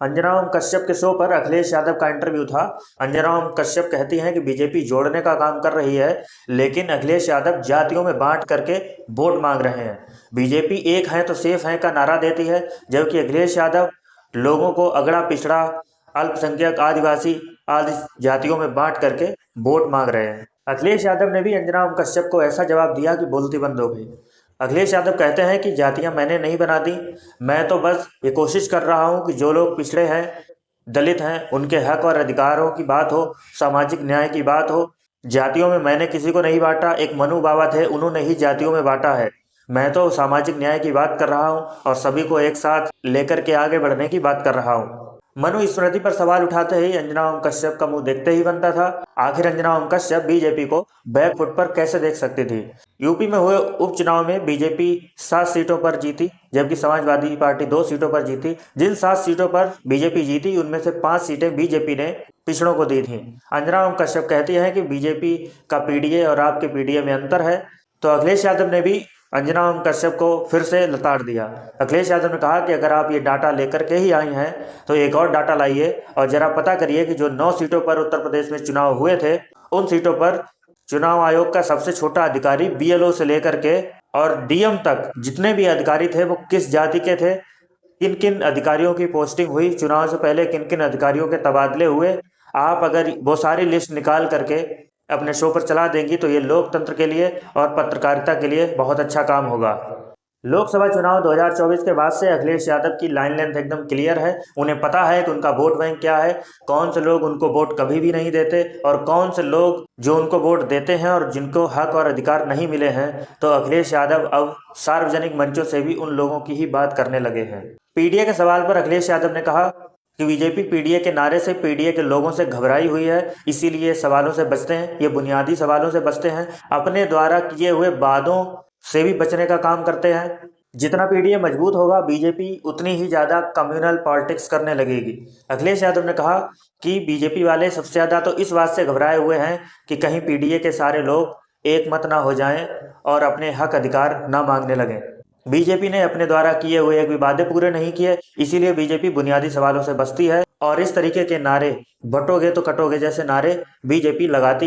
अंजना ओम कश्यप के शो पर अखिलेश यादव का इंटरव्यू था। अंजना ओम कश्यप कहती हैं कि बीजेपी जोड़ने का काम कर रही है, लेकिन अखिलेश यादव जातियों में बांट करके वोट मांग रहे हैं। बीजेपी एक है तो सेफ है का नारा देती है, जबकि अखिलेश यादव लोगों को अगड़ा पिछड़ा, अल्पसंख्यक, आदिवासी आदि जातियों में बांट करके वोट मांग रहे हैं। अखिलेश यादव ने भी अंजना ओम कश्यप को ऐसा जवाब दिया कि बोलती बंद हो गई। अखिलेश यादव कहते हैं कि जातियां मैंने नहीं बना दी, मैं तो बस ये कोशिश कर रहा हूं कि जो लोग पिछड़े हैं, दलित हैं, उनके हक और अधिकारों की बात हो, सामाजिक न्याय की बात हो। जातियों में मैंने किसी को नहीं बांटा, एक मनु बाबा थे, उन्होंने ही जातियों में बांटा है। मैं तो सामाजिक न्याय की बात कर रहा हूँ और सभी को एक साथ लेकर के आगे बढ़ने की बात कर रहा हूँ। मनु स्मृति पर सवाल उठाते ही अंजना ओम कश्यप का मुंह देखते ही बनता था। आखिर अंजना ओम कश्यप बीजेपी को बैकफुट पर कैसे देख सकती थी। यूपी में हुए उपचुनाव में बीजेपी 7 सीटों पर जीती, जबकि समाजवादी पार्टी 2 सीटों पर जीती। जिन 7 सीटों पर बीजेपी जीती, उनमें से 5 सीटें बीजेपी ने पिछड़ों को दी थी। अंजना ओम कश्यप कहती हैं कि बीजेपी का पीडीए और आपके पीडीए में अंतर है, तो अखिलेश यादव ने भी अंजना ओम कश्यप को फिर से लताड़ दिया। अखिलेश यादव ने कहा कि अगर आप ये डाटा लेकर के ही आई हैं, तो एक और डाटा लाइए और जरा पता करिए कि जो 9 सीटों पर उत्तर प्रदेश में चुनाव हुए थे, उन सीटों पर चुनाव आयोग का सबसे छोटा अधिकारी बीएलओ से लेकर के और डीएम तक जितने भी अधिकारी थे, वो किस जाति के थे, किन किन अधिकारियों की पोस्टिंग हुई, चुनाव से पहले किन किन अधिकारियों के तबादले हुए। आप अगर वो सारी लिस्ट निकाल करके अपने शो पर चला देंगी, तो ये लोकतंत्र के लिए और पत्रकारिता के लिए बहुत अच्छा काम होगा। लोकसभा चुनाव 2024 के बाद से अखिलेश यादव की लाइन लेंथ एकदम क्लियर है। उन्हें पता है कि उनका वोट बैंक क्या है, कौन से लोग उनको वोट कभी भी नहीं देते और कौन से लोग जो उनको वोट देते हैं और जिनको हक और अधिकार नहीं मिले हैं। तो अखिलेश यादव अब सार्वजनिक मंचों से भी उन लोगों की ही बात करने लगे हैं। पीडीए के सवाल पर अखिलेश यादव ने कहा कि बीजेपी पीडीए के नारे से, पीडीए के लोगों से घबराई हुई है, इसीलिए सवालों से बचते हैं, ये बुनियादी सवालों से बचते हैं, अपने द्वारा किए हुए वादों से भी बचने का काम करते हैं। जितना पीडीए मजबूत होगा, बीजेपी उतनी ही ज़्यादा कम्युनल पॉलिटिक्स करने लगेगी। अखिलेश यादव ने कहा कि बीजेपी वाले सबसे ज़्यादा तो इस बात से घबराए हुए हैं कि कहीं पीडीए के सारे लोग एक मत ना हो जाएं और अपने हक अधिकार ना मांगने लगें। बीजेपी ने अपने द्वारा किए हुए एक भी वादे पूरे नहीं किए, इसीलिए बीजेपी बुनियादी सवालों से बचती है और इस तरीके के नारे, बटोगे तो कटोगे जैसे नारे बीजेपी लगाती है।